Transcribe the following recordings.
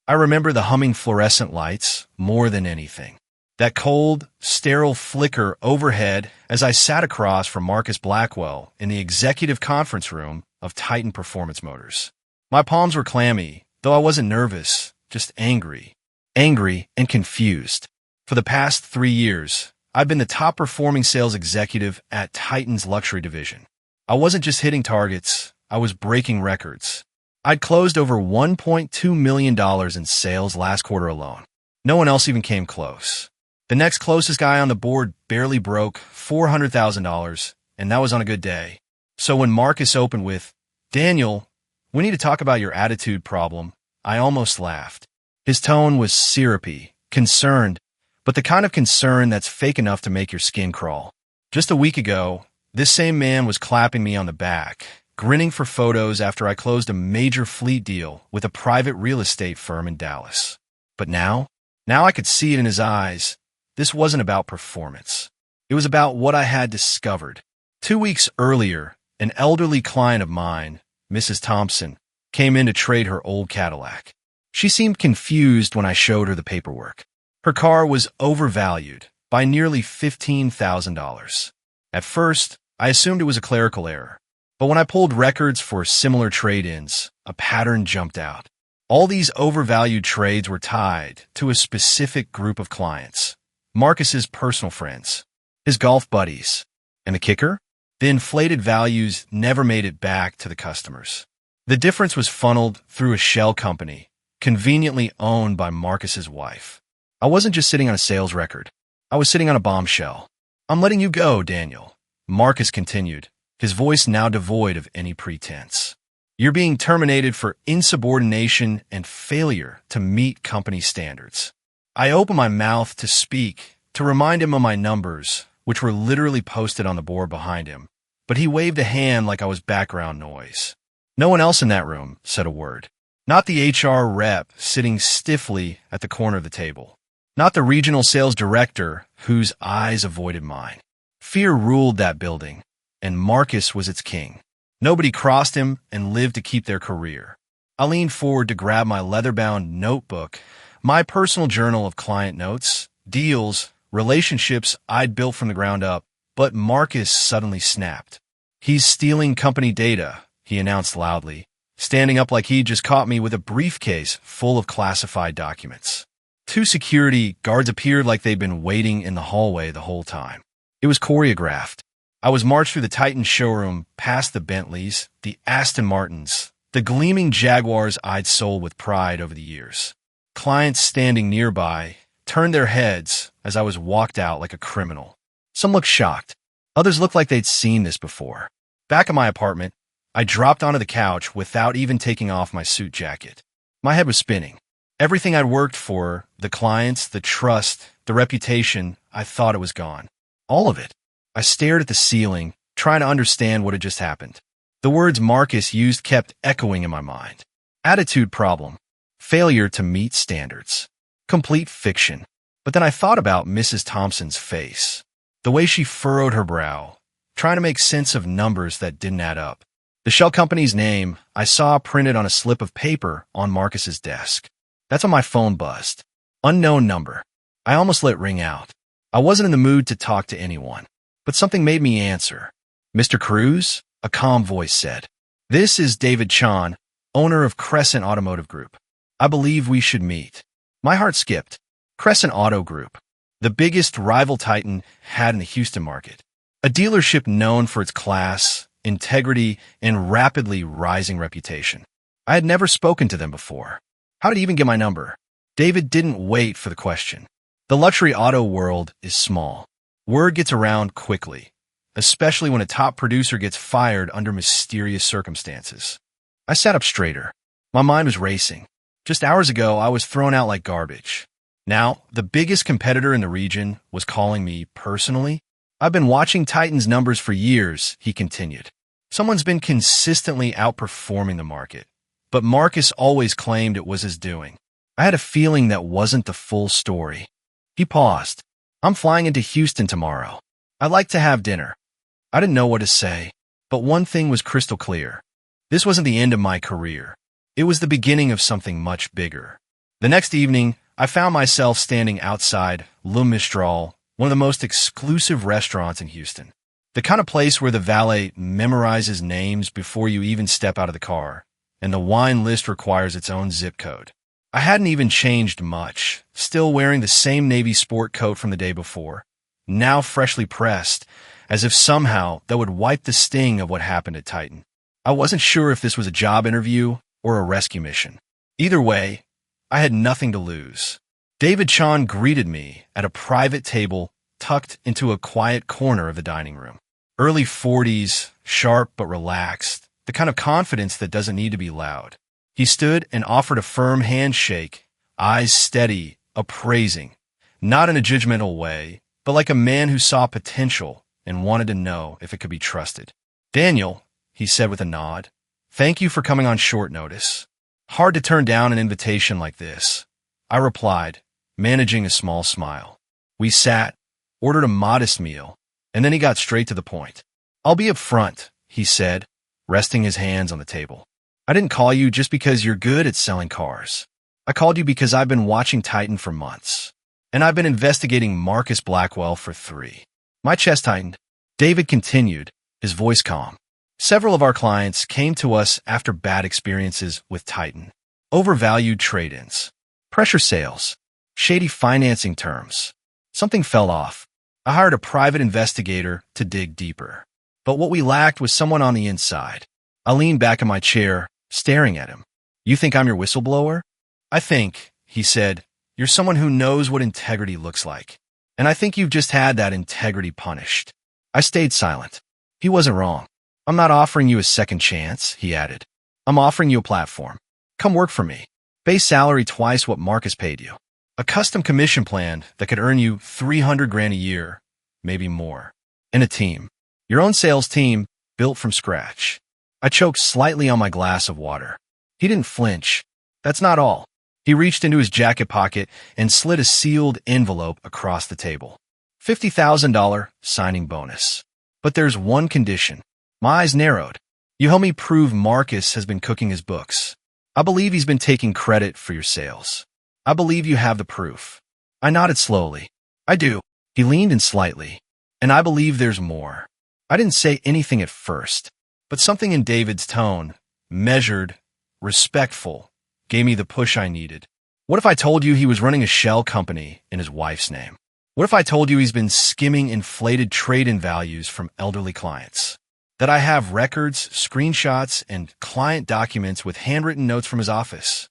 I remember the humming fluorescent lights more than anything. That cold, sterile flicker overhead as I sat across from Marcus Blackwell in the executive conference room of Titan Performance Motors. My palms were clammy, though I wasn't nervous, just angry. Angry and confused. For the past 3 years, I've been the top-performing sales executive at Titan's luxury division. I wasn't just hitting targets, I was breaking records. I'd closed over $1.2 million in sales last quarter alone. No one else even came close. The next closest guy on the board barely broke $400,000, and that was on a good day. So when Marcus opened with, "Daniel, we need to talk about your attitude problem," I almost laughed. His tone was syrupy, concerned, but the kind of concern that's fake enough to make your skin crawl. Just a week ago, this same man was clapping me on the back, grinning for photos after I closed a major fleet deal with a private real estate firm in Dallas. But now I could see it in his eyes. This wasn't about performance. It was about what I had discovered. 2 weeks earlier, an elderly client of mine, Mrs. Thompson, came in to trade her old Cadillac. She seemed confused when I showed her the paperwork. Her car was overvalued by nearly $15,000. At first, I assumed it was a clerical error. But when I pulled records for similar trade-ins, a pattern jumped out. All these overvalued trades were tied to a specific group of clients. Marcus's personal friends, his golf buddies. And the kicker? The inflated values never made it back to the customers. The difference was funneled through a shell company, conveniently owned by Marcus's wife. I wasn't just sitting on a sales record. I was sitting on a bombshell. "I'm letting you go, Daniel," Marcus continued, his voice now devoid of any pretense. "You're being terminated for insubordination and failure to meet company standards." I opened my mouth to speak, to remind him of my numbers, which were literally posted on the board behind him, but he waved a hand like I was background noise. No one else in that room said a word. Not the HR rep sitting stiffly at the corner of the table. Not the regional sales director whose eyes avoided mine. Fear ruled that building, and Marcus was its king. Nobody crossed him and lived to keep their career. I leaned forward to grab my leather-bound notebook, my personal journal of client notes, deals, relationships I'd built from the ground up, but Marcus suddenly snapped. "He's stealing company data," he announced loudly, standing up like he'd just caught me with a briefcase full of classified documents. 2 security guards appeared like they'd been waiting in the hallway the whole time. It was choreographed. I was marched through the Titan showroom, past the Bentleys, the Aston Martins, the gleaming Jaguars I'd sold with pride over the years. Clients standing nearby turned their heads as I was walked out like a criminal. Some looked shocked. Others looked like they'd seen this before. Back at my apartment, I dropped onto the couch without even taking off my suit jacket. My head was spinning. Everything I'd worked for, the clients, the trust, the reputation, I thought it was gone. All of it. I stared at the ceiling, trying to understand what had just happened. The words Marcus used kept echoing in my mind. Attitude problem. Failure to meet standards. Complete fiction. But then I thought about Mrs. Thompson's face. The way she furrowed her brow, trying to make sense of numbers that didn't add up. The shell company's name I saw printed on a slip of paper on Marcus's desk. That's when my phone buzzed. Unknown number. I almost let it ring out. I wasn't in the mood to talk to anyone, but something made me answer. "Mr. Cruz?" a calm voice said. "This is David Chan, owner of Crescent Automotive Group. I believe we should meet." My heart skipped. Crescent Auto Group, the biggest rival Titan had in the Houston market. A dealership known for its class, integrity, and rapidly rising reputation. I had never spoken to them before. How did he even get my number? David didn't wait for the question. The luxury auto world is small. Word gets around quickly, especially when a top producer gets fired under mysterious circumstances. I sat up straighter. My mind was racing. Just hours ago, I was thrown out like garbage. Now, the biggest competitor in the region was calling me personally. "I've been watching Titan's numbers for years," he continued. "Someone's been consistently outperforming the market, but Marcus always claimed it was his doing. I had a feeling that wasn't the full story." He paused. "I'm flying into Houston tomorrow. I'd like to have dinner." I didn't know what to say, but one thing was crystal clear. This wasn't the end of my career. It was the beginning of something much bigger. The next evening, I found myself standing outside Le Mistral, one of the most exclusive restaurants in Houston. The kind of place where the valet memorizes names before you even step out of the car, and the wine list requires its own zip code. I hadn't even changed much, still wearing the same navy sport coat from the day before, now freshly pressed, as if somehow that would wipe the sting of what happened at Titan. I wasn't sure if this was a job interview or a rescue mission. Either way, I had nothing to lose. David Chan greeted me at a private table tucked into a quiet corner of the dining room. Early 40s, sharp but relaxed, the kind of confidence that doesn't need to be loud. He stood and offered a firm handshake, eyes steady, appraising, not in a judgmental way, but like a man who saw potential and wanted to know if it could be trusted. "Daniel," he said with a nod, "thank you for coming on short notice. Hard to turn down an invitation like this." I replied, managing a small smile. We sat, ordered a modest meal, and then he got straight to the point. "I'll be up front," he said, resting his hands on the table. "I didn't call you just because you're good at selling cars. I called you because I've been watching Titan for months, and I've been investigating Marcus Blackwell for 3. My chest tightened. David continued, his voice calm. "Several of our clients came to us after bad experiences with Titan. Overvalued trade-ins, pressure sales, shady financing terms. Something fell off. I hired a private investigator to dig deeper. But what we lacked was someone on the inside." I leaned back in my chair, staring at him. "You think I'm your whistleblower?" "I think," he said, "you're someone who knows what integrity looks like. And I think you've just had that integrity punished." I stayed silent. He wasn't wrong. "I'm not offering you a second chance," he added. "I'm offering you a platform. Come work for me. Base salary twice what Marcus paid you. A custom commission plan that could earn you $300,000 a year, maybe more. And a team. Your own sales team, built from scratch." I choked slightly on my glass of water. He didn't flinch. "That's not all." He reached into his jacket pocket and slid a sealed envelope across the table. $50,000 signing bonus. "But there's one condition." My eyes narrowed. "You help me prove Marcus has been cooking his books. I believe he's been taking credit for your sales. I believe you have the proof." I nodded slowly. "I do." He leaned in slightly. "And I believe there's more." I didn't say anything at first, but something in David's tone, measured, respectful, gave me the push I needed. "What if I told you he was running a shell company in his wife's name? What if I told you he's been skimming inflated trade-in values from elderly clients? That I have records, screenshots, and client documents with handwritten notes from his office?"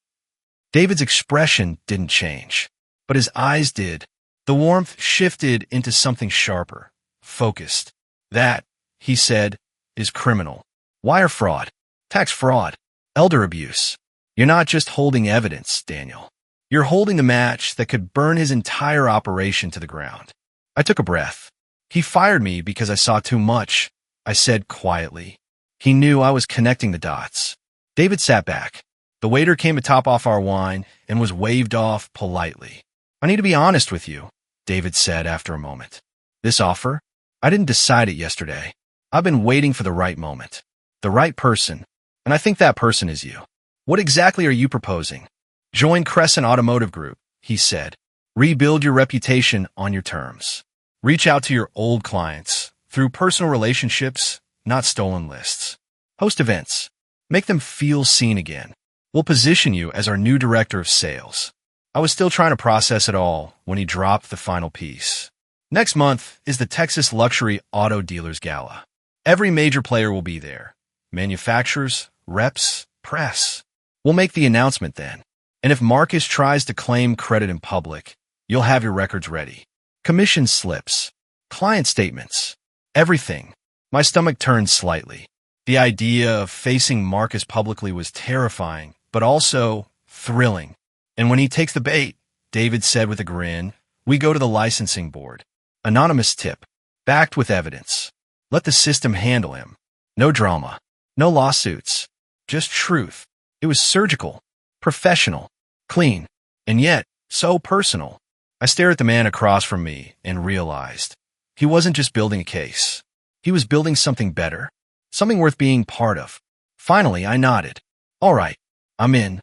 David's expression didn't change, but his eyes did. The warmth shifted into something sharper, focused. "That," he said, "is criminal. Wire fraud, tax fraud, elder abuse. You're not just holding evidence, Daniel. You're holding the match that could burn his entire operation to the ground." I took a breath. "He fired me because I saw too much," I said quietly. He knew I was connecting the dots. David sat back. The waiter came to top off our wine and was waved off politely. "I need to be honest with you," David said after a moment. "This offer? I didn't decide it yesterday. I've been waiting for the right moment, the right person, and I think that person is you. What exactly are you proposing?" "Join Crescent Automotive Group," he said. "Rebuild your reputation on your terms. Reach out to your old clients through personal relationships, not stolen lists. Host events. Make them feel seen again. We'll position you as our new director of sales." I was still trying to process it all when he dropped the final piece. "Next month is the Texas Luxury Auto Dealers Gala. Every major player will be there. Manufacturers, reps, press. We'll make the announcement then. And if Marcus tries to claim credit in public, you'll have your records ready. Commission slips, client statements, everything." My stomach turned slightly. The idea of facing Marcus publicly was terrifying, but also thrilling. "And when he takes the bait," David said with a grin, "we go to the licensing board. Anonymous tip, backed with evidence. Let the system handle him. No drama, no lawsuits, just truth." It was surgical, professional, clean, and yet so personal. I stared at the man across from me and realized he wasn't just building a case. He was building something better, something worth being part of. Finally, I nodded. "All right, I'm in."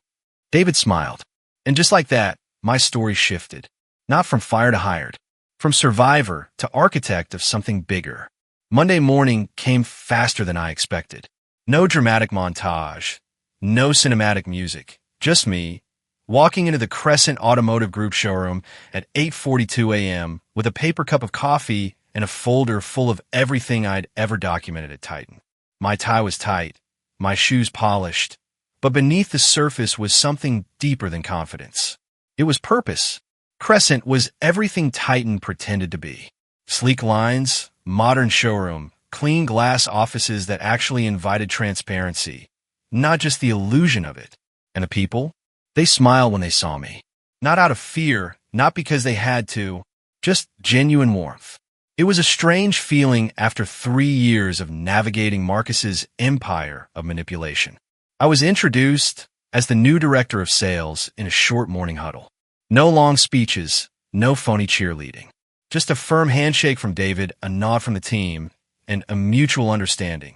David smiled. And just like that, my story shifted. Not from fire to hired, from survivor to architect of something bigger. Monday morning came faster than I expected. No dramatic montage, no cinematic music, just me, walking into the Crescent Automotive Group showroom at 8:42 a.m. with a paper cup of coffee and a folder full of everything I'd ever documented at Titan. My tie was tight, my shoes polished, but beneath the surface was something deeper than confidence. It was purpose. Crescent was everything Titan pretended to be. Sleek lines, modern showroom, clean glass offices that actually invited transparency, not just the illusion of it. And the people? They smiled when they saw me. Not out of fear, not because they had to, just genuine warmth. It was a strange feeling after 3 years of navigating Marcus's empire of manipulation. I was introduced as the new director of sales in a short morning huddle. No long speeches, no phony cheerleading. Just a firm handshake from David, a nod from the team, and a mutual understanding.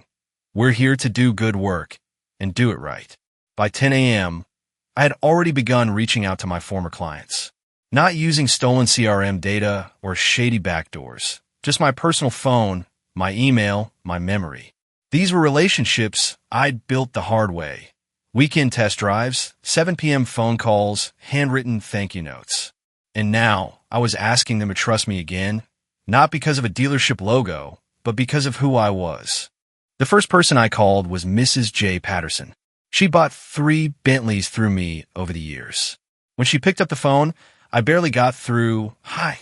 We're here to do good work, and do it right. By 10 a.m., I had already begun reaching out to my former clients. Not using stolen CRM data or shady backdoors, just my personal phone, my email, my memory. These were relationships I'd built the hard way. Weekend test drives, 7 p.m. phone calls, handwritten thank you notes. And now I was asking them to trust me again, not because of a dealership logo, but because of who I was. The first person I called was Mrs. J. Patterson. She bought 3 Bentleys through me over the years. When she picked up the phone, I barely got through, "Hi,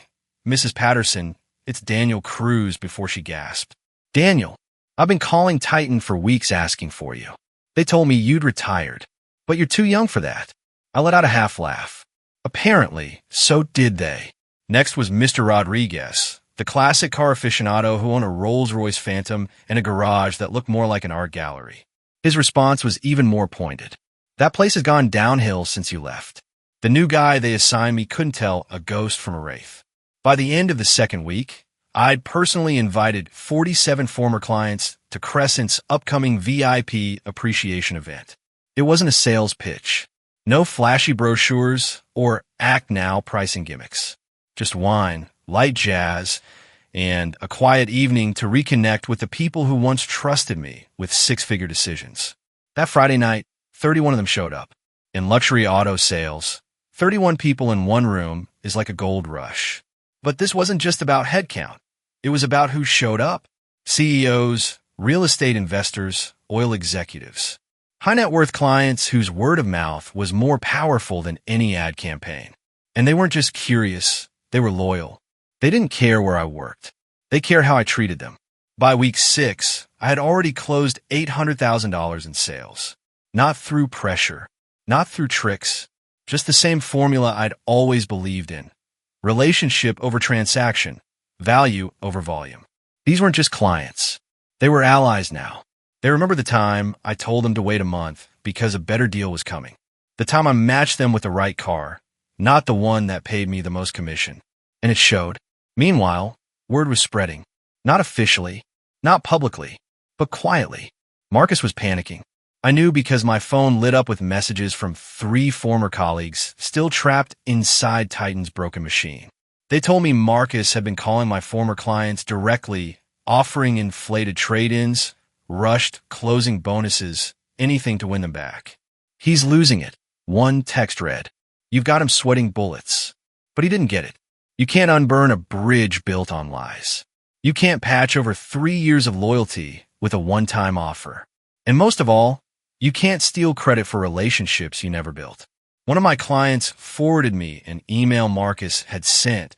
Mrs. Patterson, it's Daniel Cruz," before she gasped. "Daniel, I've been calling Titan for weeks asking for you. They told me you'd retired, but you're too young for that." I let out a half laugh. Apparently, so did they. Next was Mr. Rodriguez, the classic car aficionado who owned a Rolls-Royce Phantom and a garage that looked more like an art gallery. His response was even more pointed. "That place has gone downhill since you left." The new guy they assigned me couldn't tell a ghost from a wraith. By the end of the second week, I'd personally invited 47 former clients to Crescent's upcoming VIP appreciation event. It wasn't a sales pitch. No flashy brochures or act now pricing gimmicks. Just wine, light jazz, and a quiet evening to reconnect with the people who once trusted me with 6-figure decisions. That Friday night, 31 of them showed up. In luxury auto sales, 31 people in one room is like a gold rush. But this wasn't just about headcount. It was about who showed up. CEOs, real estate investors, oil executives. High net worth clients whose word of mouth was more powerful than any ad campaign. And they weren't just curious, they were loyal. They didn't care where I worked. They cared how I treated them. By week 6, I had already closed $800,000 in sales. Not through pressure, not through tricks, just the same formula I'd always believed in. Relationship over transaction, value over volume. These weren't just clients. They were allies now. They remember the time I told them to wait a month because a better deal was coming. The time I matched them with the right car, not the one that paid me the most commission. And it showed. Meanwhile, word was spreading. Not officially, not publicly, but quietly. Marcus was panicking. I knew because my phone lit up with messages from 3 former colleagues still trapped inside Titan's broken machine. They told me Marcus had been calling my former clients directly, offering inflated trade-ins, rushed closing bonuses, anything to win them back. "He's losing it," one text read. "You've got him sweating bullets." But he didn't get it. You can't unburn a bridge built on lies. You can't patch over 3 years of loyalty with a one-time offer. And most of all, you can't steal credit for relationships you never built. One of my clients forwarded me an email Marcus had sent,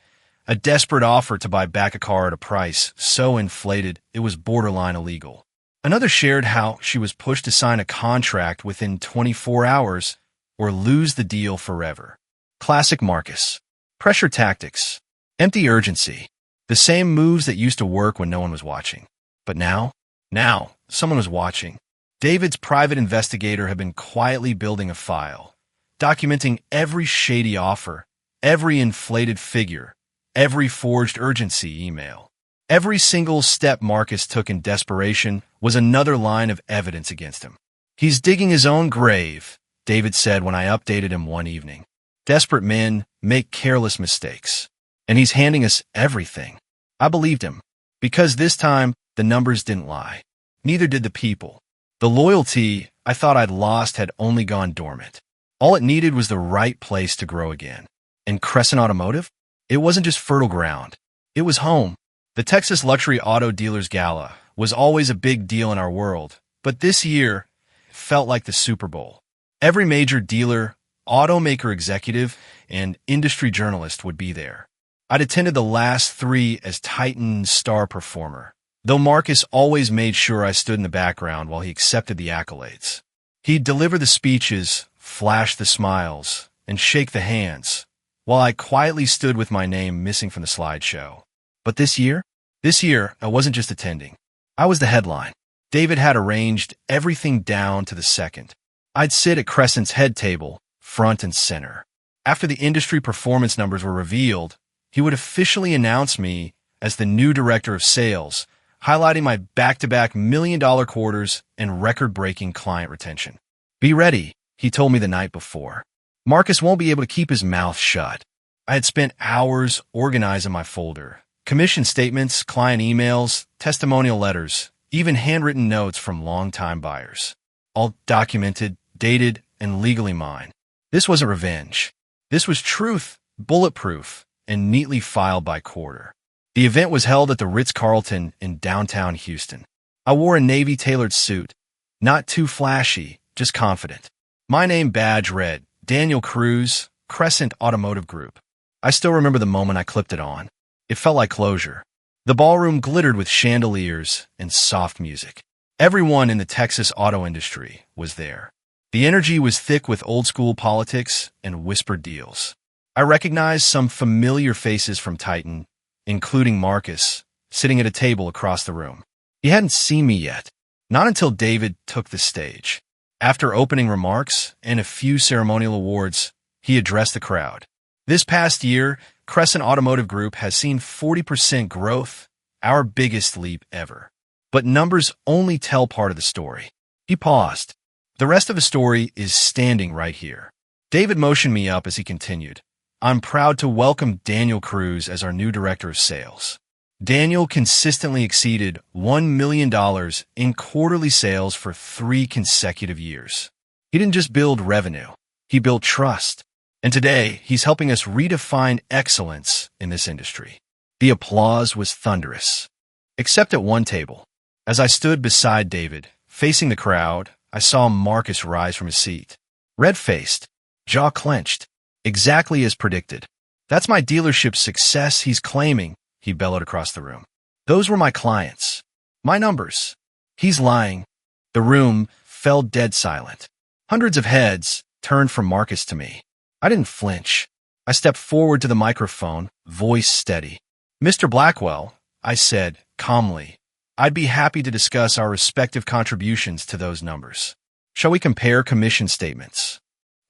a desperate offer to buy back a car at a price so inflated it was borderline illegal. Another shared how she was pushed to sign a contract within 24 hours or lose the deal forever. Classic Marcus. Pressure tactics. Empty urgency. The same moves that used to work when no one was watching. But now, someone was watching. David's private investigator had been quietly building a file, documenting every shady offer, every inflated figure, every forged urgency email. Every single step Marcus took in desperation was another line of evidence against him. "He's digging his own grave," David said when I updated him one evening. Desperate men make careless mistakes. And he's handing us everything. I believed him. Because this time, the numbers didn't lie. Neither did the people. The loyalty I thought I'd lost had only gone dormant. All it needed was the right place to grow again. And Crescent Automotive? It wasn't just fertile ground. It was home. The Texas Luxury Auto Dealers Gala was always a big deal in our world, but this year felt like the Super Bowl. Every major dealer, automaker executive, and industry journalist would be there. I'd attended the last three as Titan's star performer, though Marcus always made sure I stood in the background while he accepted the accolades. He'd deliver the speeches, flash the smiles, and shake the hands, while I quietly stood with my name missing from the slideshow. But this year, I wasn't just attending. I was the headline. David had arranged everything down to the second. I'd sit at Crescent's head table, front and center. After the industry performance numbers were revealed, he would officially announce me as the new director of sales, highlighting my back-to-back million-dollar quarters and record-breaking client retention. Be ready, he told me the night before. Marcus won't be able to keep his mouth shut. I had spent hours organizing my folder. Commission statements, client emails, testimonial letters, even handwritten notes from longtime buyers. All documented, dated, and legally mine. This wasn't revenge. This was truth, bulletproof, and neatly filed by quarter. The event was held at the Ritz-Carlton in downtown Houston. I wore a navy-tailored suit. Not too flashy, just confident. My name badge read, Daniel Cruz, Crescent Automotive Group. I still remember the moment I clipped it on. It felt like closure. The ballroom glittered with chandeliers and soft music. Everyone in the Texas auto industry was there. The energy was thick with old-school politics and whispered deals. I recognized some familiar faces from Titan, including Marcus, sitting at a table across the room. He hadn't seen me yet, not until David took the stage. After opening remarks and a few ceremonial awards, he addressed the crowd. This past year, Crescent Automotive Group has seen 40% growth, our biggest leap ever. But numbers only tell part of the story. He paused. The rest of the story is standing right here. David motioned me up as he continued. I'm proud to welcome Daniel Cruz as our new director of sales. Daniel consistently exceeded $1 million in quarterly sales for 3 consecutive years. He didn't just build revenue, he built trust. And today, he's helping us redefine excellence in this industry. The applause was thunderous. Except at one table. As I stood beside David, facing the crowd, I saw Marcus rise from his seat. Red-faced, jaw clenched, exactly as predicted. That's my dealership's success he's claiming, he bellowed across the room. Those were my clients. My numbers. He's lying. The room fell dead silent. Hundreds of heads turned from Marcus to me. I didn't flinch. I stepped forward to the microphone, voice steady. Mr. Blackwell, I said, calmly, I'd be happy to discuss our respective contributions to those numbers. Shall we compare commission statements?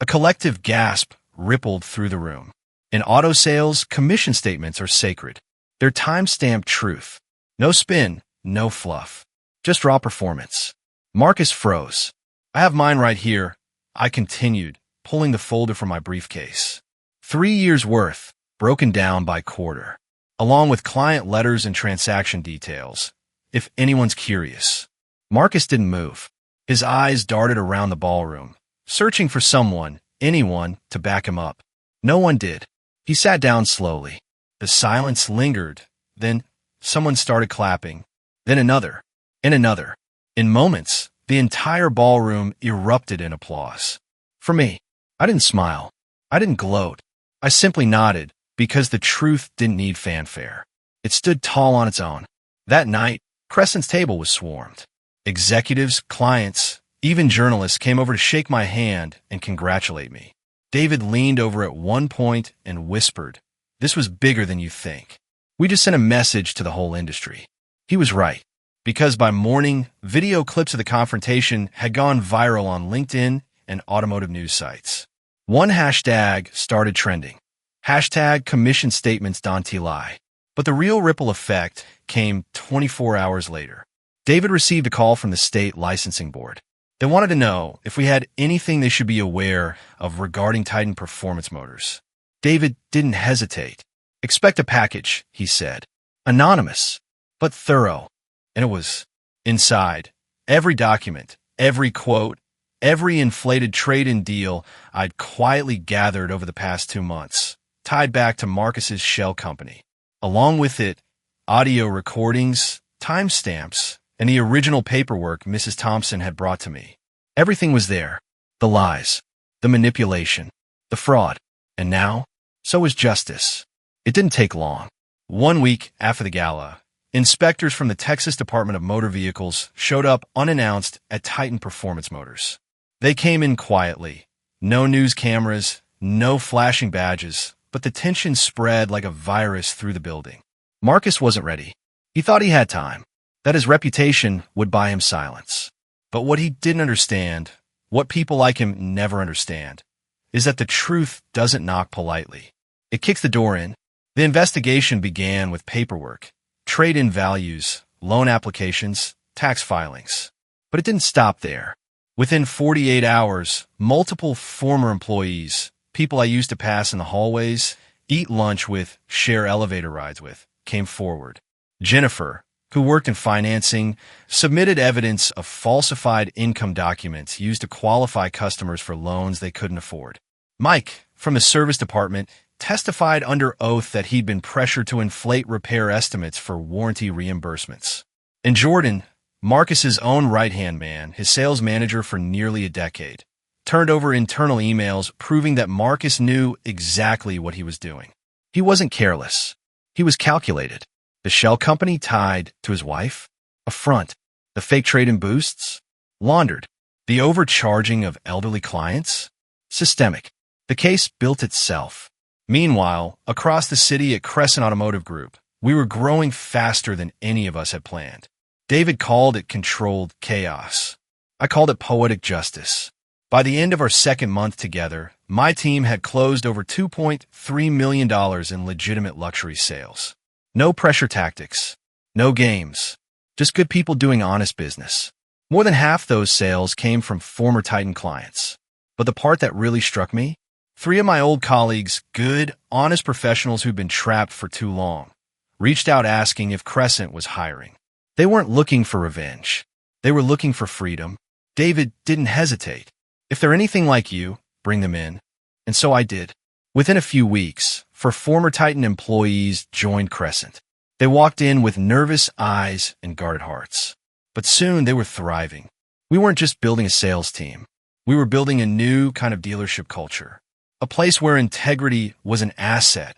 A collective gasp rippled through the room. In auto sales, commission statements are sacred. They're time-stamped truth. No spin, no fluff. Just raw performance. Marcus froze. I have mine right here. I continued, pulling the folder from my briefcase. 3 years' worth, broken down by quarter, along with client letters and transaction details, if anyone's curious. Marcus didn't move. His eyes darted around the ballroom, searching for someone, anyone, to back him up. No one did. He sat down slowly. The silence lingered. Then someone started clapping. Then another. And another. In moments, the entire ballroom erupted in applause. For me, I didn't smile. I didn't gloat. I simply nodded, because the truth didn't need fanfare. It stood tall on its own. That night, Crescent's table was swarmed. Executives, clients, even journalists came over to shake my hand and congratulate me. David leaned over at one point and whispered, "This was bigger than you think. We just sent a message to the whole industry." He was right, because by morning, video clips of the confrontation had gone viral on LinkedIn and automotive news sites. One hashtag started trending. Hashtag commission statements don't lie. But the real ripple effect came 24 hours later. David received a call from the state licensing board. They wanted to know if we had anything they should be aware of regarding Titan Performance Motors. David didn't hesitate. Expect a package, he said. Anonymous, but thorough. And it was. Inside, every document, every quote, every inflated trade-in deal I'd quietly gathered over the past 2 months, tied back to Marcus's shell company. Along with it, audio recordings, timestamps, and the original paperwork Mrs. Thompson had brought to me. Everything was there. The lies, the manipulation, the fraud. And now, so was justice. It didn't take long. 1 week after the gala, inspectors from the Texas Department of Motor Vehicles showed up unannounced at Titan Performance Motors. They came in quietly. No news cameras, no flashing badges, but the tension spread like a virus through the building. Marcus wasn't ready. He thought he had time, that his reputation would buy him silence. But what he didn't understand, what people like him never understand, is that the truth doesn't knock politely. It kicks the door in. The investigation began with paperwork, trade-in values, loan applications, tax filings. But it didn't stop there. Within 48 hours, multiple former employees, people I used to pass in the hallways, eat lunch with, share elevator rides with, came forward. Jennifer, who worked in financing, submitted evidence of falsified income documents used to qualify customers for loans they couldn't afford. Mike, from the service department, testified under oath that he'd been pressured to inflate repair estimates for warranty reimbursements. And Jordan, Marcus's own right-hand man, his sales manager for nearly a decade, turned over internal emails proving that Marcus knew exactly what he was doing. He wasn't careless. He was calculated. The shell company tied to his wife? A front. The fake trade-in boosts? Laundered. The overcharging of elderly clients? Systemic. The case built itself. Meanwhile, across the city at Crescent Automotive Group, we were growing faster than any of us had planned. David called it controlled chaos. I called it poetic justice. By the end of our second month together, my team had closed over $2.3 million in legitimate luxury sales. No pressure tactics, no games, just good people doing honest business. More than half those sales came from former Titan clients. But the part that really struck me? 3 of my old colleagues, good, honest professionals who'd been trapped for too long, reached out asking if Crescent was hiring. They weren't looking for revenge. They were looking for freedom. David didn't hesitate. If they're anything like you, bring them in. And so I did. Within a few weeks, 4 former Titan employees joined Crescent. They walked in with nervous eyes and guarded hearts. But soon they were thriving. We weren't just building a sales team. We were building a new kind of dealership culture. A place where integrity was an asset,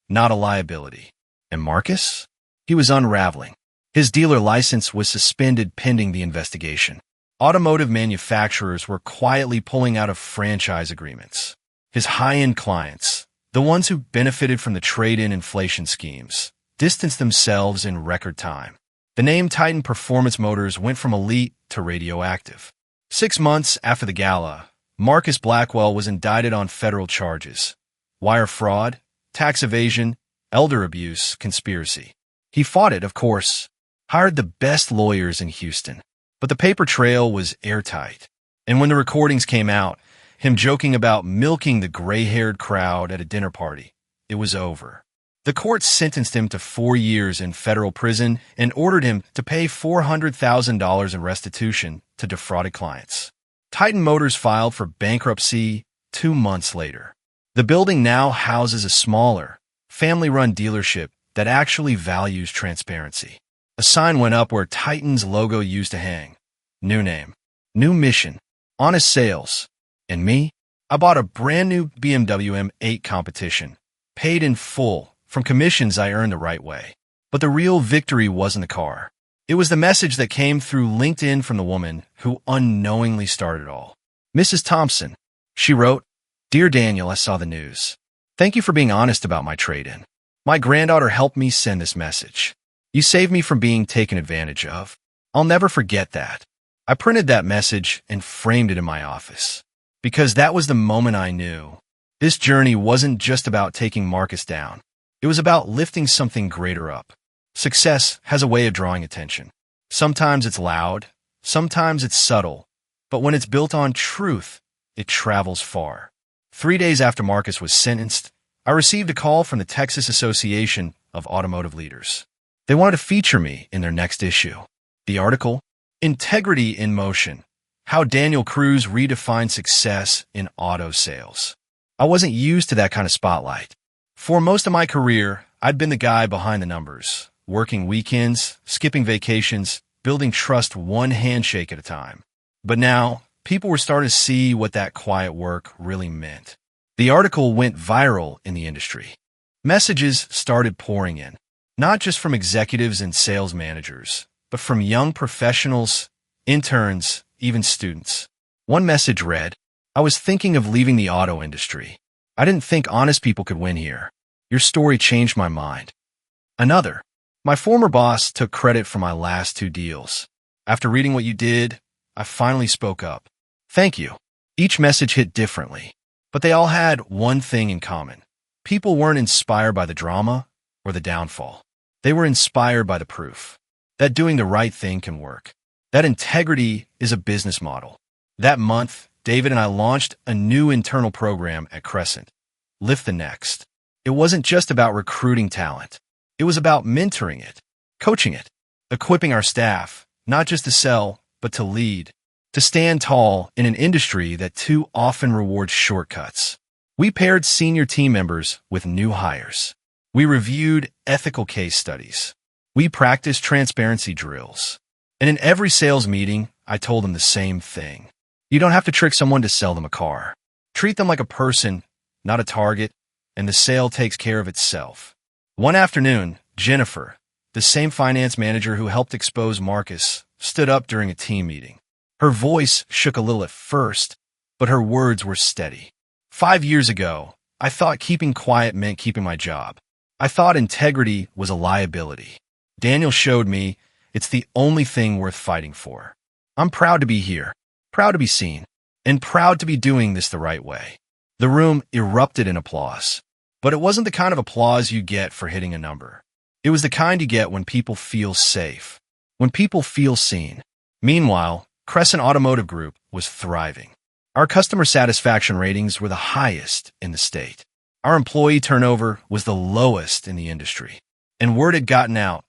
not a liability. And Marcus? He was unraveling. His dealer license was suspended pending the investigation. Automotive manufacturers were quietly pulling out of franchise agreements. His high-end clients, the ones who benefited from the trade-in inflation schemes, distanced themselves in record time. The name Titan Performance Motors went from elite to radioactive. 6 months after the gala, Marcus Blackwell was indicted on federal charges: wire fraud, tax evasion, elder abuse, conspiracy. He fought it, of course, hired the best lawyers in Houston. But the paper trail was airtight. And when the recordings came out, him joking about milking the gray-haired crowd at a dinner party, it was over. The court sentenced him to 4 years in federal prison and ordered him to pay $400,000 in restitution to defrauded clients. Titan Motors filed for bankruptcy 2 months later. The building now houses a smaller, family-run dealership that actually values transparency. A sign went up where Titan's logo used to hang. New name, new mission, honest sales. And me? I bought a brand new BMW M8 competition, paid in full from commissions I earned the right way. But the real victory wasn't the car. It was the message that came through LinkedIn from the woman who unknowingly started it all. Mrs. Thompson. She wrote, "Dear Daniel, I saw the news. Thank you for being honest about my trade-in. My granddaughter helped me send this message. You saved me from being taken advantage of. I'll never forget that." I printed that message and framed it in my office. Because that was the moment I knew. This journey wasn't just about taking Marcus down. It was about lifting something greater up. Success has a way of drawing attention. Sometimes it's loud, sometimes it's subtle, But when it's built on truth, it travels far. 3 days after Marcus was sentenced, I received a call from the Texas Association of Automotive Leaders. They wanted to feature me in their next issue. The article, Integrity in Motion, How Daniel Cruz Redefined Success in Auto Sales. I wasn't used to that kind of spotlight. For most of my career, I'd been the guy behind the numbers, working weekends, skipping vacations, building trust one handshake at a time. But now, people were starting to see what that quiet work really meant. The article went viral in the industry. Messages started pouring in, not just from executives and sales managers, but from young professionals, interns, even students. One message read, "I was thinking of leaving the auto industry. I didn't think honest people could win here. Your story changed my mind." Another, "My former boss took credit for my last 2 deals. After reading what you did, I finally spoke up. Thank you." Each message hit differently, but they all had one thing in common. People weren't inspired by the drama or the downfall. They were inspired by the proof that doing the right thing can work, that integrity is a business model. That month, David and I launched a new internal program at Crescent, Lift the Next. It wasn't just about recruiting talent. It was about mentoring it, coaching it, equipping our staff, not just to sell, but to lead, to stand tall in an industry that too often rewards shortcuts. We paired senior team members with new hires. We reviewed ethical case studies. We practiced transparency drills. And in every sales meeting, I told them the same thing. You don't have to trick someone to sell them a car. Treat them like a person, not a target, and the sale takes care of itself. One afternoon, Jennifer, the same finance manager who helped expose Marcus, stood up during a team meeting. Her voice shook a little at first, but her words were steady. 5 years ago, I thought keeping quiet meant keeping my job. I thought integrity was a liability. Daniel showed me it's the only thing worth fighting for. I'm proud to be here, proud to be seen, and proud to be doing this the right way. The room erupted in applause, but it wasn't the kind of applause you get for hitting a number. It was the kind you get when people feel safe, when people feel seen. Meanwhile, Crescent Automotive Group was thriving. Our customer satisfaction ratings were the highest in the state. Our employee turnover was the lowest in the industry. And word had gotten out.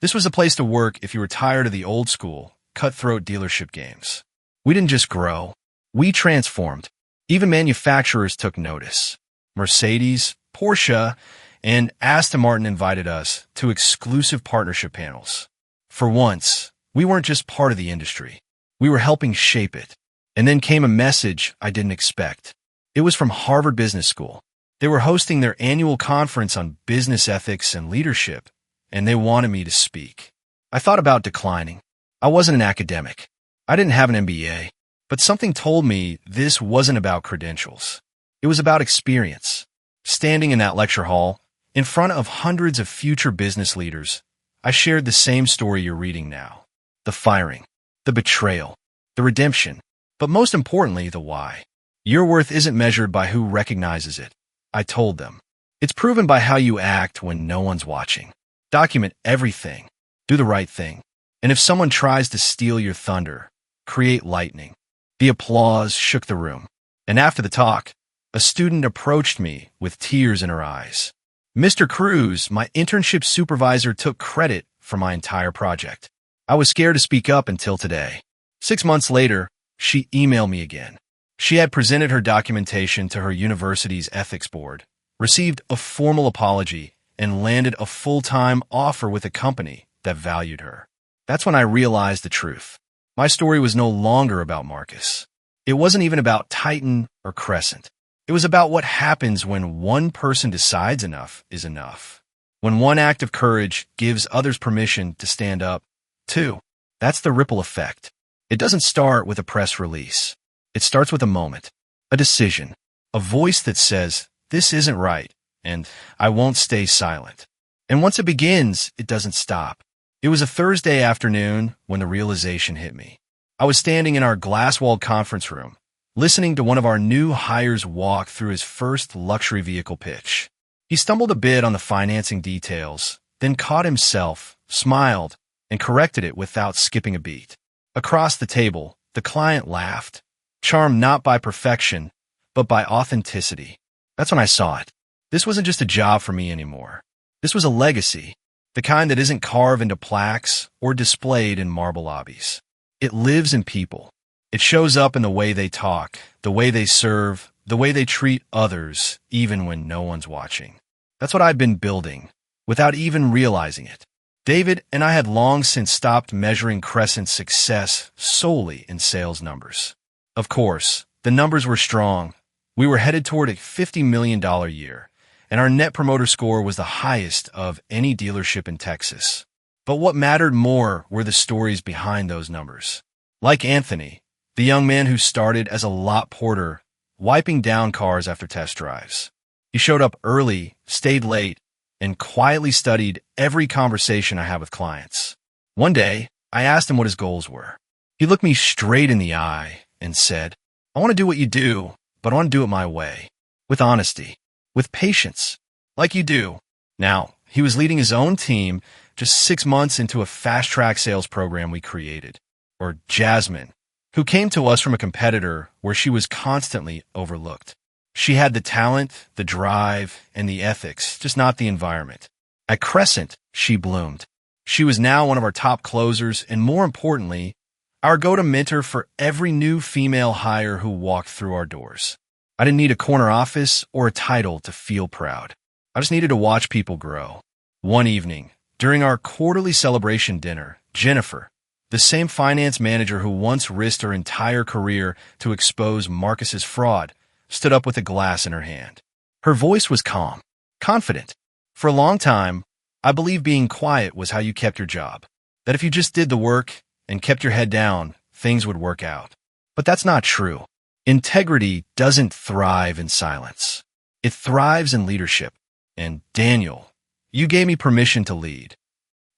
This was a place to work if you were tired of the old school, cutthroat dealership games. We didn't just grow. We transformed. Even manufacturers took notice. Mercedes, Porsche, and Aston Martin invited us to exclusive partnership panels. For once, we weren't just part of the industry. We were helping shape it. And then came a message I didn't expect. It was from Harvard Business School. They were hosting their annual conference on business ethics and leadership, and they wanted me to speak. I thought about declining. I wasn't an academic. I didn't have an MBA, but something told me this wasn't about credentials. It was about experience. Standing in that lecture hall, in front of hundreds of future business leaders, I shared the same story you're reading now. The firing, the betrayal, the redemption, but most importantly, the why. Your worth isn't measured by who recognizes it, I told them. It's proven by how you act when no one's watching. Document everything. Do the right thing. And if someone tries to steal your thunder, create lightning. The applause shook the room. And after the talk, a student approached me with tears in her eyes. "Mr. Cruz, my internship supervisor took credit for my entire project. I was scared to speak up until today." 6 months later, she emailed me again. She had presented her documentation to her university's ethics board, received a formal apology, and landed a full-time offer with a company that valued her. That's when I realized the truth. My story was no longer about Marcus. It wasn't even about Titan or Crescent. It was about what happens when one person decides enough is enough. When one act of courage gives others permission to stand up, too. That's the ripple effect. It doesn't start with a press release. It starts with a moment, a decision, a voice that says, "This isn't right," and "I won't stay silent." And once it begins, it doesn't stop. It was a Thursday afternoon when the realization hit me. I was standing in our glass-walled conference room, listening to one of our new hires walk through his first luxury vehicle pitch. He stumbled a bit on the financing details, then caught himself, smiled, and corrected it without skipping a beat. Across the table, The client laughed, charmed not by perfection, but by authenticity. That's when I saw it. This wasn't just a job for me anymore. This was a legacy, the kind that isn't carved into plaques or displayed in marble lobbies. It lives in people. It shows up in the way they talk, the way they serve, the way they treat others, even when no one's watching. That's what I've been building, without even realizing it. David and I had long since stopped measuring Crescent's success solely in sales numbers. Of course, the numbers were strong. We were headed toward a $50 million year, and our net promoter score was the highest of any dealership in Texas. But what mattered more were the stories behind those numbers. Like Anthony, the young man who started as a lot porter, wiping down cars after test drives. He showed up early, stayed late, and quietly studied every conversation I had with clients. One day, I asked him what his goals were. He looked me straight in the eye and said, "I want to do what you do, but I want to do it my way, with honesty, with patience, like you do." Now, he was leading his own team just 6 months into a fast-track sales program we created, or Jasmine, who came to us from a competitor where she was constantly overlooked. She had the talent, the drive, and the ethics, just not the environment. At Crescent, she bloomed. She was now one of our top closers, and more importantly, our go-to mentor for every new female hire who walked through our doors. I didn't need a corner office or a title to feel proud. I just needed to watch people grow. One evening, during our quarterly celebration dinner, Jennifer, the same finance manager who once risked her entire career to expose Marcus's fraud, stood up with a glass in her hand. Her voice was calm, confident. For a long time, I believed being quiet was how you kept your job. That if you just did the work and kept your head down, things would work out. But that's not true. Integrity doesn't thrive in silence. It thrives in leadership. And Daniel, you gave me permission to lead.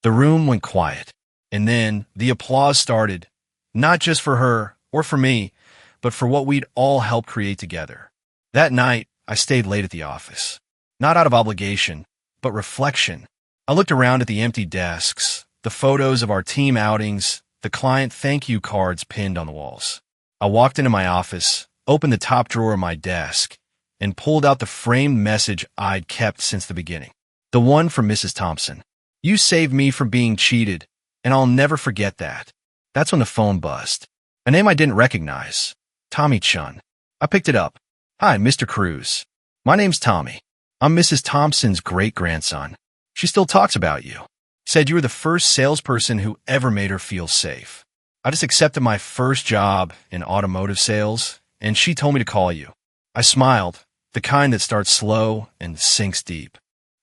The room went quiet. And then the applause started, not just for her or for me, but for what we'd all helped create together. That night, I stayed late at the office. Not out of obligation, but reflection. I looked around at the empty desks, the photos of our team outings, the client thank you cards pinned on the walls. I walked into my office, opened the top drawer of my desk, and pulled out the framed message I'd kept since the beginning. The one from Mrs. Thompson. "You saved me from being cheated, and I'll never forget that." That's when the phone buzzed. A name I didn't recognize. Tommy Chun. I picked it up. "Hi, Mr. Cruz. My name's Tommy. I'm Mrs. Thompson's great-grandson. She still talks about you. Said you were the first salesperson who ever made her feel safe. I just accepted my first job in automotive sales, and she told me to call you." I smiled, the kind that starts slow and sinks deep.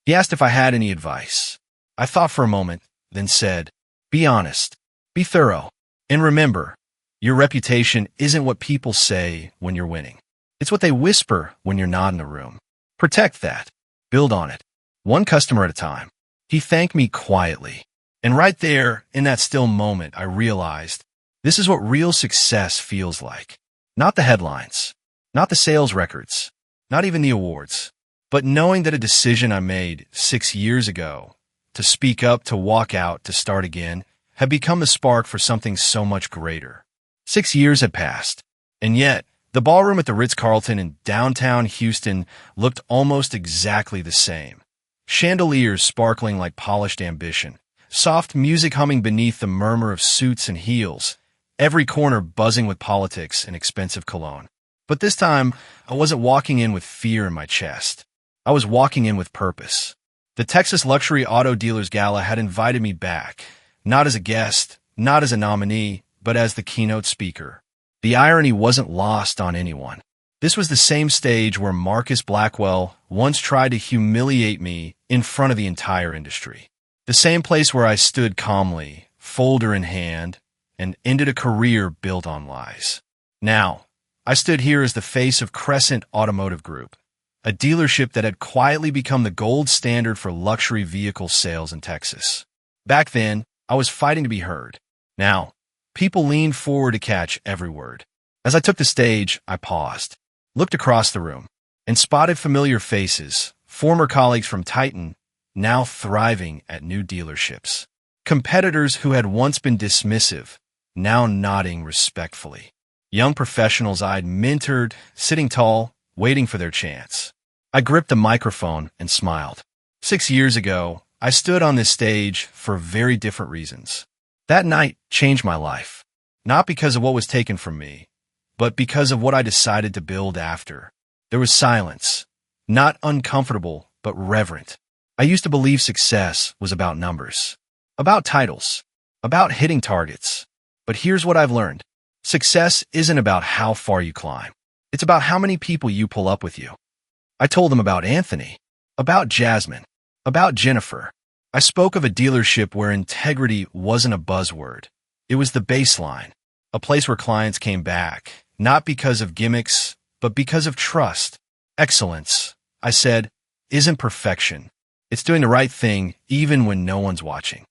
He asked if I had any advice. I thought for a moment, then said, "Be honest, be thorough, and remember, your reputation isn't what people say when you're winning. It's what they whisper when you're not in the room. Protect that. Build on it. One customer at a time." He thanked me quietly. And right there, in that still moment, I realized this is what real success feels like. Not the headlines, not the sales records, not even the awards, but knowing that a decision I made 6 years ago, to speak up, to walk out, to start again, had become the spark for something so much greater. 6 years had passed, and yet the ballroom at the Ritz-Carlton in downtown Houston looked almost exactly the same. Chandeliers sparkling like polished ambition, soft music humming beneath the murmur of suits and heels, every corner buzzing with politics and expensive cologne. But this time, I wasn't walking in with fear in my chest. I was walking in with purpose. The Texas Luxury Auto Dealers Gala had invited me back, not as a guest, not as a nominee, but as the keynote speaker. The irony wasn't lost on anyone. This was the same stage where Marcus Blackwell once tried to humiliate me in front of the entire industry. The same place where I stood calmly, folder in hand, and ended a career built on lies. Now, I stood here as the face of Crescent Automotive Group, a dealership that had quietly become the gold standard for luxury vehicle sales in Texas. Back then, I was fighting to be heard. Now, people leaned forward to catch every word. As I took the stage, I paused, looked across the room, and spotted familiar faces, former colleagues from Titan, now thriving at new dealerships. Competitors who had once been dismissive, now nodding respectfully. Young professionals I'd mentored, sitting tall, waiting for their chance. I gripped the microphone and smiled. 6 years ago, I stood on this stage for very different reasons. That night changed my life, not because of what was taken from me, but because of what I decided to build after. There was silence, not uncomfortable, but reverent. I used to believe success was about numbers, about titles, about hitting targets. But here's what I've learned. Success isn't about how far you climb. It's about how many people you pull up with you. I told them about Anthony, about Jasmine, about Jennifer. I spoke of a dealership where integrity wasn't a buzzword. It was the baseline, a place where clients came back, not because of gimmicks, but because of trust. Excellence, I said, isn't perfection. It's doing the right thing even when no one's watching.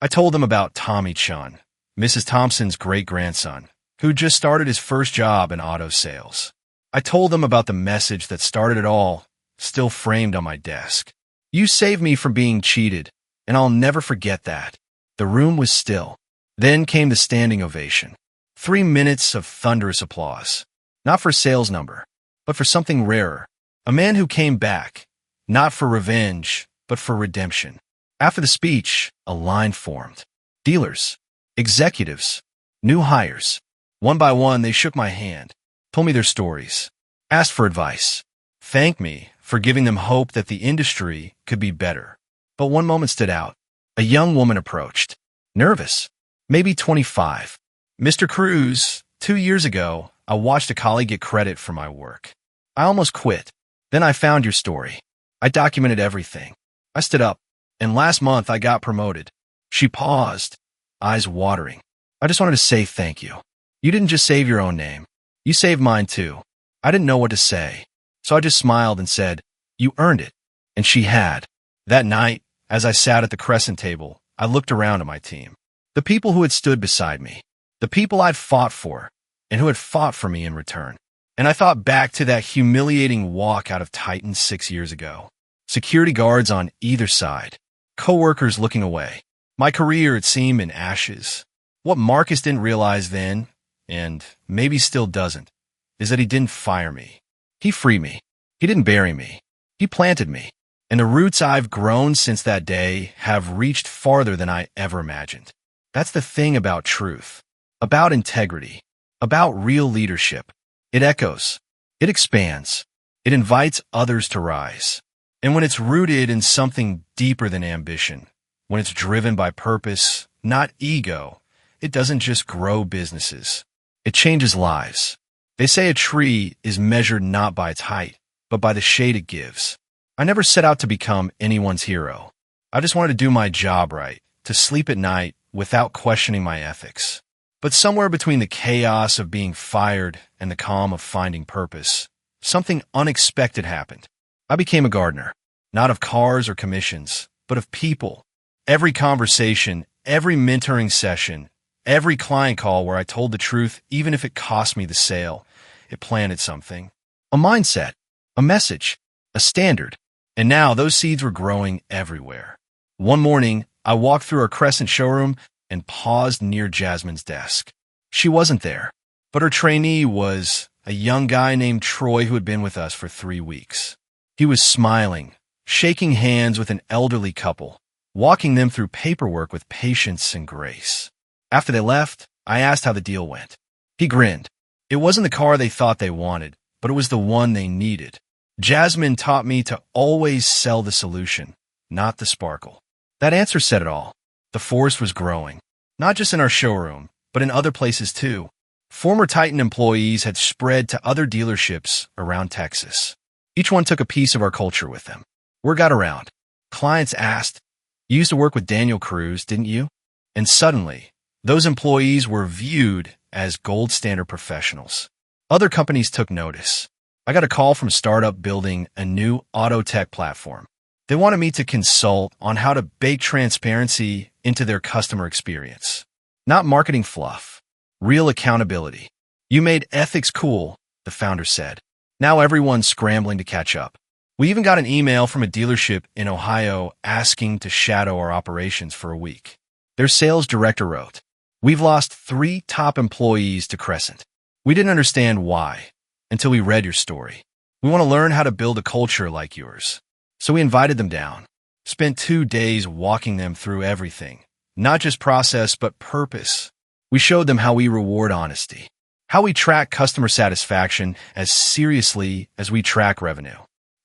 I told them about Tommy Chun, Mrs. Thompson's great-grandson, who just started his first job in auto sales. I told them about the message that started it all, still framed on my desk. You saved me from being cheated, and I'll never forget that. The room was still. Then came the standing ovation. 3 minutes of thunderous applause. Not for sales number, but for something rarer. A man who came back, not for revenge, but for redemption. After the speech, a line formed. Dealers, executives, new hires. One by one, they shook my hand, told me their stories, asked for advice, thanked me for giving them hope that the industry could be better. But one moment stood out. A young woman approached, nervous, maybe 25. Mr. Cruz, 2 years ago, I watched a colleague get credit for my work. I almost quit. Then I found your story. I documented everything. I stood up, and last month I got promoted. She paused, eyes watering. I just wanted to say thank you. You didn't just save your own name. You saved mine too. I didn't know what to say, so I just smiled and said, you earned it. And she had. That night, as I sat at the crescent table, I looked around at my team. The people who had stood beside me. The people I'd fought for, and who had fought for me in return. And I thought back to that humiliating walk out of Titan 6 years ago. Security guards on either side. Coworkers looking away. My career, it seemed, in ashes. What Marcus didn't realize then, and maybe still doesn't, is that he didn't fire me. He freed me. He didn't bury me. He planted me. And the roots I've grown since that day have reached farther than I ever imagined. That's the thing about truth, about integrity, about real leadership. It echoes. It expands. It invites others to rise. And when it's rooted in something deeper than ambition, when it's driven by purpose, not ego, it doesn't just grow businesses. It changes lives. They say a tree is measured not by its height, but by the shade it gives. I never set out to become anyone's hero. I just wanted to do my job right, to sleep at night without questioning my ethics. But somewhere between the chaos of being fired and the calm of finding purpose, something unexpected happened. I became a gardener, not of cars or commissions, but of people. Every conversation, every mentoring session, every client call where I told the truth, even if it cost me the sale, it planted something. A mindset, a message, a standard. And now those seeds were growing everywhere. One morning, I walked through our Crescent showroom and paused near Jasmine's desk. She wasn't there, but her trainee was a young guy named Troy who had been with us for 3 weeks. He was smiling, shaking hands with an elderly couple, walking them through paperwork with patience and grace. After they left, I asked how the deal went. He grinned. It wasn't the car they thought they wanted, but it was the one they needed. Jasmine taught me to always sell the solution, not the sparkle. That answer said it all. The force was growing, not just in our showroom, but in other places too. Former Titan employees had spread to other dealerships around Texas. Each one took a piece of our culture with them. Word got around. Clients asked, "You used to work with Daniel Cruz, didn't you?" And suddenly, those employees were viewed as gold standard professionals. Other companies took notice. I got a call from a startup building a new auto tech platform. They wanted me to consult on how to bake transparency into their customer experience. Not marketing fluff, real accountability. You made ethics cool, the founder said. Now everyone's scrambling to catch up. We even got an email from a dealership in Ohio asking to shadow our operations for a week. Their sales director wrote, We've lost 3 top employees to Crescent. We didn't understand why until we read your story. We want to learn how to build a culture like yours. So we invited them down, spent 2 days walking them through everything, not just process, but purpose. We showed them how we reward honesty, how we track customer satisfaction as seriously as we track revenue,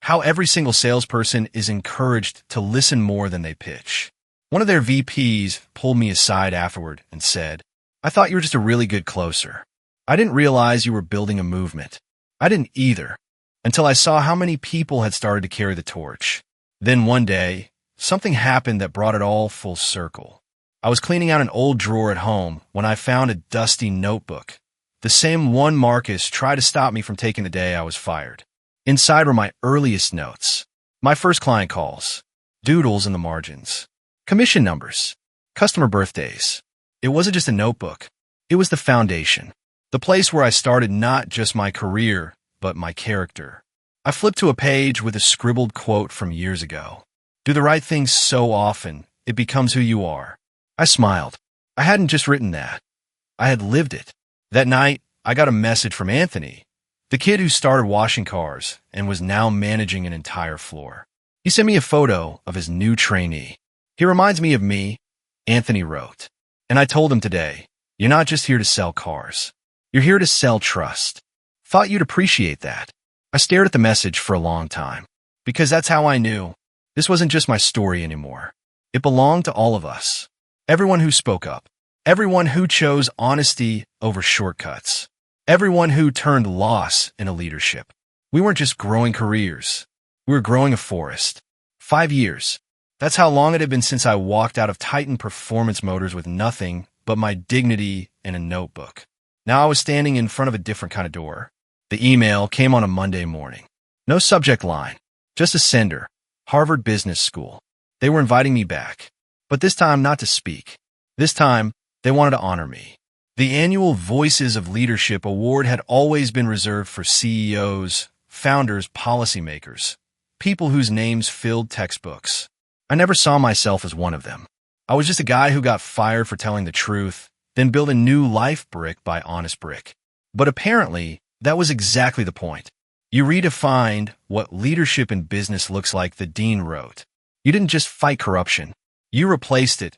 how every single salesperson is encouraged to listen more than they pitch. One of their VPs pulled me aside afterward and said, "I thought you were just a really good closer. I didn't realize you were building a movement." I didn't either, until I saw how many people had started to carry the torch. Then one day, something happened that brought it all full circle. I was cleaning out an old drawer at home when I found a dusty notebook, the same one Marcus tried to stop me from taking the day I was fired. Inside were my earliest notes, my first client calls, doodles in the margins, commission numbers, customer birthdays. It wasn't just a notebook. It was the foundation, the place where I started not just my career, but my character. I flipped to a page with a scribbled quote from years ago. "Do the right thing so often, it becomes who you are." I smiled. I hadn't just written that. I had lived it. That night, I got a message from Anthony, the kid who started washing cars and was now managing an entire floor. He sent me a photo of his new trainee. "He reminds me of me," Anthony wrote. And I told him today, "You're not just here to sell cars. You're here to sell trust." Thought you'd appreciate that. I stared at the message for a long time, because that's how I knew this wasn't just my story anymore. It belonged to all of us. Everyone who spoke up. Everyone who chose honesty over shortcuts. Everyone who turned loss into leadership. We weren't just growing careers. We were growing a forest. 5 years. That's how long it had been since I walked out of Titan Performance Motors with nothing but my dignity and a notebook. Now I was standing in front of a different kind of door. The email came on a Monday morning. No subject line, just a sender. Harvard Business School. They were inviting me back, but this time not to speak. This time, they wanted to honor me. The annual Voices of Leadership Award had always been reserved for CEOs, founders, policymakers, people whose names filled textbooks. I never saw myself as one of them. I was just a guy who got fired for telling the truth, then built a new life brick by honest brick. But apparently, that was exactly the point. You redefined what leadership in business looks like, the dean wrote. You didn't just fight corruption. You replaced it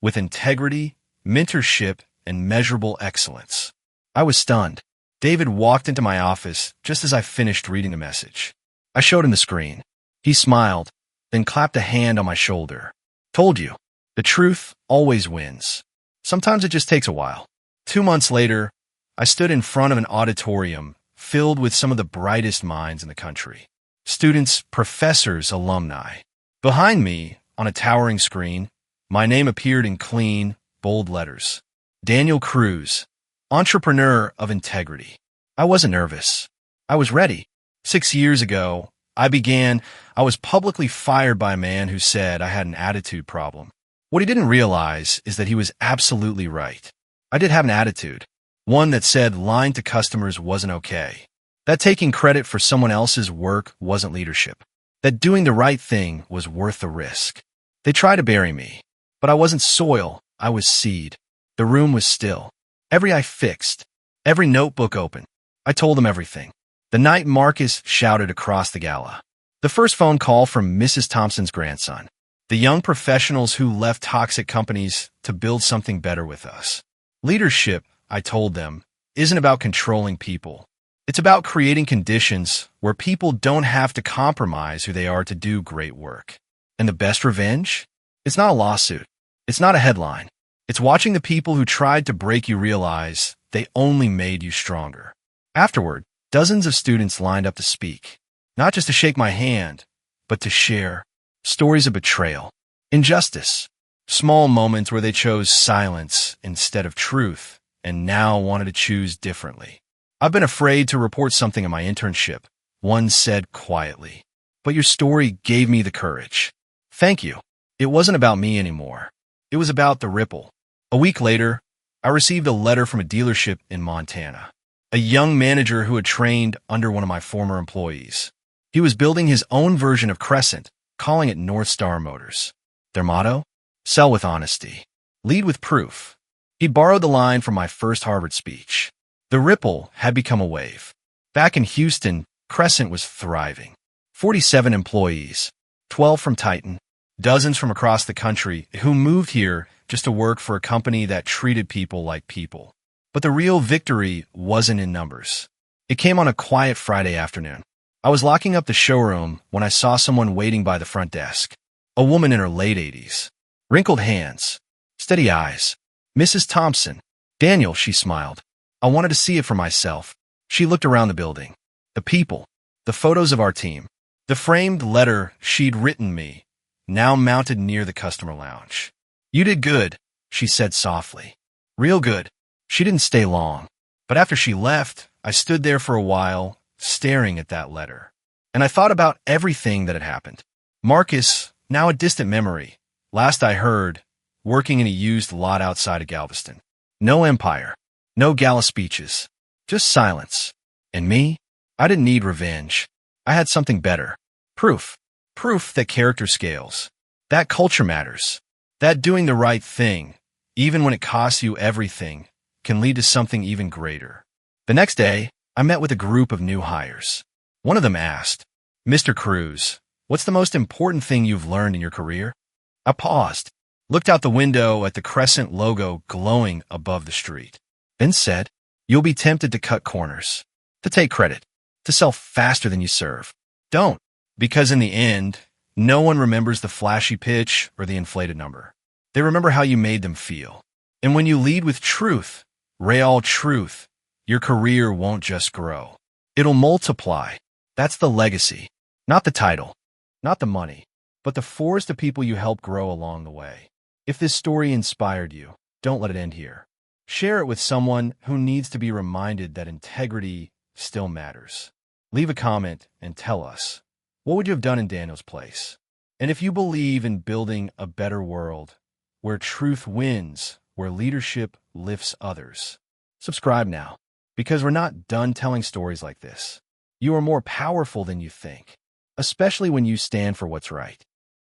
with integrity, mentorship, and measurable excellence. I was stunned. David walked into my office just as I finished reading the message. I showed him the screen. He smiled, then clapped a hand on my shoulder. "Told you, the truth always wins. Sometimes it just takes a while." 2 months later, I stood in front of an auditorium filled with some of the brightest minds in the country. Students, professors, alumni. Behind me, on a towering screen, my name appeared in clean, bold letters. Daniel Cruz, entrepreneur of integrity. I wasn't nervous. I was ready. 6 years ago, I was publicly fired by a man who said I had an attitude problem. What he didn't realize is that he was absolutely right. I did have an attitude. One that said lying to customers wasn't okay. That taking credit for someone else's work wasn't leadership. That doing the right thing was worth the risk. They tried to bury me, but I wasn't soil, I was seed. The room was still. Every eye fixed. Every notebook open. I told them everything. The night Marcus shouted across the gala. The first phone call from Mrs. Thompson's grandson. The young professionals who left toxic companies to build something better with us. Leadership, I told them, isn't about controlling people. It's about creating conditions where people don't have to compromise who they are to do great work. And the best revenge? It's not a lawsuit. It's not a headline. It's watching the people who tried to break you realize they only made you stronger. Afterward, dozens of students lined up to speak, not just to shake my hand, but to share stories of betrayal, injustice, small moments where they chose silence instead of truth and now wanted to choose differently. "I've been afraid to report something in my internship," one said quietly. "But your story gave me the courage. Thank you." It wasn't about me anymore. It was about the ripple. A week later, I received a letter from a dealership in Montana. A young manager who had trained under one of my former employees. He was building his own version of Crescent, calling it North Star Motors. Their motto? Sell with honesty. Lead with proof. He borrowed the line from my first Harvard speech. The ripple had become a wave. Back in Houston, Crescent was thriving. 47 employees, 12 from Titan, dozens from across the country who moved here just to work for a company that treated people like people. But the real victory wasn't in numbers. It came on a quiet Friday afternoon. I was locking up the showroom when I saw someone waiting by the front desk. A woman in her late 80s. Wrinkled hands. Steady eyes. Mrs. Thompson. Daniel, she smiled. I wanted to see it for myself. She looked around the building. The people. The photos of our team. The framed letter she'd written me, now mounted near the customer lounge. You did good, she said softly. Real good. She didn't stay long. But after she left, I stood there for a while, staring at that letter. And I thought about everything that had happened. Marcus, now a distant memory, last I heard, working in a used lot outside of Galveston. No empire. No gala speeches. Just silence. And me? I didn't need revenge. I had something better. Proof. Proof that character scales. That culture matters. That doing the right thing, even when it costs you everything, can lead to something even greater. The next day, I met with a group of new hires. One of them asked, Mr. Cruz, what's the most important thing you've learned in your career? I paused, looked out the window at the Crescent logo glowing above the street, then said, you'll be tempted to cut corners, to take credit, to sell faster than you serve. Don't, because in the end, no one remembers the flashy pitch or the inflated number. They remember how you made them feel. And when you lead with truth, real truth, your career won't just grow. It'll multiply. That's the legacy. Not the title, not the money, but the forest of people you help grow along the way. If this story inspired you, don't let it end here. Share it with someone who needs to be reminded that integrity still matters. Leave a comment and tell us, what would you have done in Daniel's place? And if you believe in building a better world, where truth wins, where leadership lifts others, subscribe now, because we're not done telling stories like this. You are more powerful than you think, especially when you stand for what's right.